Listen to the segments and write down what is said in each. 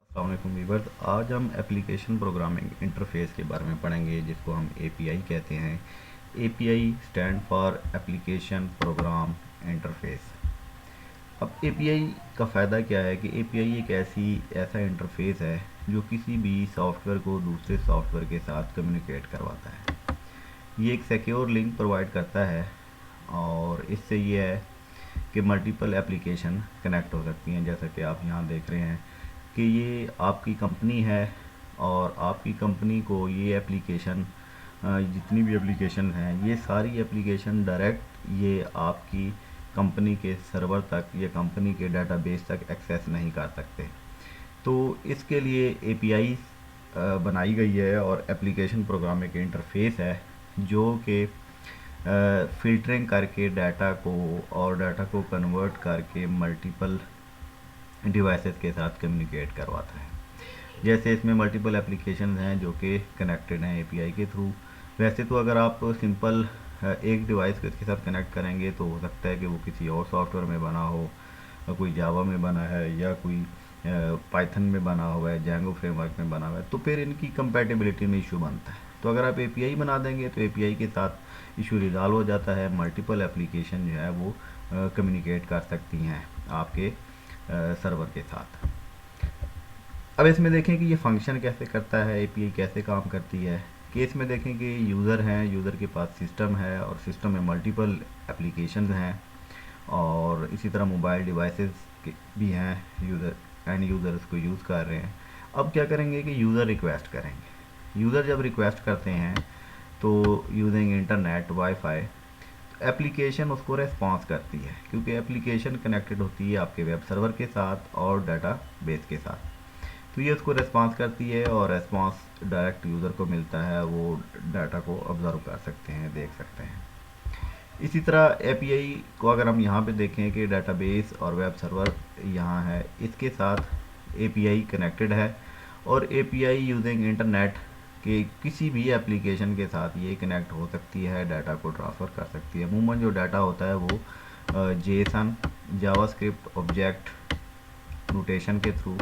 अस्सलाम वालेकुम व्यूअर्स। आज हम एप्लीकेशन प्रोग्रामिंग इंटरफेस के बारे में पढ़ेंगे, जिसको हम एपीआई कहते हैं। API stand for application program interface. अब एपीआई का फ़ायदा क्या है कि एपीआई एक ऐसा इंटरफेस है जो किसी भी सॉफ्टवेयर को दूसरे सॉफ्टवेयर के साथ कम्युनिकेट करवाता है। ये एक सिक्योर लिंक प्रोवाइड करता है और इससे ये है कि मल्टीपल एप्लीकेशन कनेक्ट हो सकती हैं। जैसा कि आप यहाँ देख रहे हैं कि ये आपकी कंपनी है और आपकी कंपनी को ये एप्लीकेशन, जितनी भी एप्लीकेशन हैं, ये सारी एप्लीकेशन डायरेक्ट ये आपकी कंपनी के सर्वर तक या कंपनी के डाटाबेस तक एक्सेस नहीं कर सकते। तो इसके लिए एपीआई बनाई गई है और एप्लीकेशन प्रोग्रामिंग इंटरफेस है जो कि फ़िल्टरिंग करके डाटा को कन्वर्ट करके मल्टीपल डिवाइसेस के साथ कम्युनिकेट करवाता है। जैसे इसमें मल्टीपल एप्लीकेशन हैं जो कि कनेक्टेड हैं एपीआई के थ्रू। वैसे तो अगर आप सिंपल एक डिवाइस को इसके साथ कनेक्ट करेंगे तो हो सकता है कि वो किसी और सॉफ्टवेयर में बना हो, कोई जावा में बना है या कोई पाइथन में बना हुआ है, जैंगो फ्रेमवर्क में बना हुआ है, तो फिर इनकी कंपैटिबिलिटी में इशू बनता है। तो अगर आप एपीआई बना देंगे तो एपीआई के साथ इशू रिजॉल्व हो जाता है। मल्टीपल एप्लीकेशन जो है वो कम्युनिकेट कर सकती हैं आपके सर्वर के साथ। अब इसमें देखें कि ये फंक्शन कैसे करता है, एपीआई कैसे काम करती है। कि इसमें देखें कि यूज़र हैं, यूज़र के पास सिस्टम है और सिस्टम में मल्टीपल एप्लीकेशंस हैं और इसी तरह मोबाइल डिवाइसेस भी हैं, यूज़र एंड यूज़र इसको यूज़ कर रहे हैं। अब क्या करेंगे कि यूज़र रिक्वेस्ट करेंगे। यूज़र जब रिक्वेस्ट करते हैं तो यूजिंग इंटरनेट वाईफाई एप्लीकेशन उसको रेस्पॉन्स करती है, क्योंकि एप्लीकेशन कनेक्टेड होती है आपके वेब सर्वर के साथ और डाटा बेस के साथ। तो ये उसको रेस्पॉन्स करती है और रेस्पॉन्स डायरेक्ट यूज़र को मिलता है, वो डाटा को ऑब्जर्व कर सकते हैं, देख सकते हैं। इसी तरह एपीआई को अगर हम यहाँ पे देखें कि डाटाबेस और वेब सर्वर यहाँ है, इसके साथ एपीआई कनेक्टेड है और एपीआई यूजिंग इंटरनेट के किसी भी एप्लीकेशन के साथ ये कनेक्ट हो सकती है, डाटा को ट्रांसफ़र कर सकती है। अमूमन जो डाटा होता है वो जेसन, जावास्क्रिप्ट ऑब्जेक्ट नोटेशन के थ्रू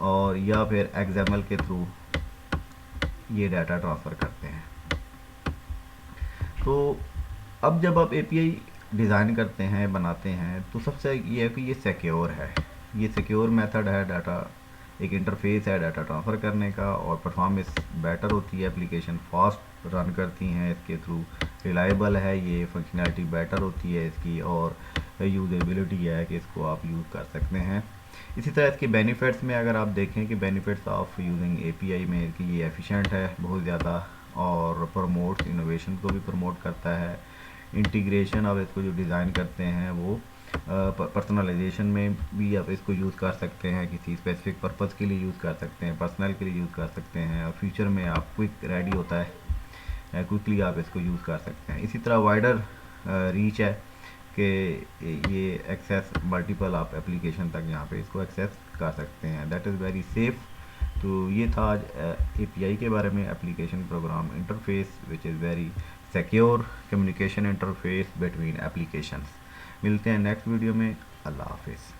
और या फिर एक्सएमएल के थ्रू ये डाटा ट्रांसफ़र करते हैं। तो अब जब आप एपीआई डिज़ाइन करते हैं, बनाते हैं, तो सबसे ये है कि ये सिक्योर है। ये सिक्योर मेथड है, डाटा एक इंटरफेस है डाटा ट्रांसफ़र करने का और परफॉर्मेंस बेटर होती है, एप्लीकेशन फास्ट रन करती हैं इसके थ्रू, रिलायबल है, ये फंक्शनैलिटी बेटर होती है इसकी और यूजेबिलिटी है कि इसको आप यूज़ कर सकते हैं। इसी तरह इसके बेनिफिट्स में अगर आप देखें कि बेनिफिट्स ऑफ यूजिंग एपीआई में कि ये एफिशिएंट है बहुत ज़्यादा और प्रमोट्स इनोवेशन को भी प्रमोट करता है। इंटीग्रेशन आप इसको जो डिज़ाइन करते हैं वो पर्सनलाइजेशन में भी आप इसको यूज़ कर सकते हैं, किसी स्पेसिफिक पर्पज़ के लिए यूज़ कर सकते हैं, पर्सनल के लिए यूज़ कर सकते हैं और फ्यूचर में आप क्विक रेडी होता है, क्विकली आप इसको यूज़ कर सकते हैं। इसी तरह वाइडर रीच है कि ये एक्सेस मल्टीपल आप एप्लीकेशन तक यहाँ पे इसको एक्सेस कर सकते हैं, दैट इज़ वेरी सेफ़। तो ये था आज एपीआई के बारे में, application program interface which is very secure communication interface between applications. मिलते हैं नेक्स्ट वीडियो में। अल्लाह हाफिज़।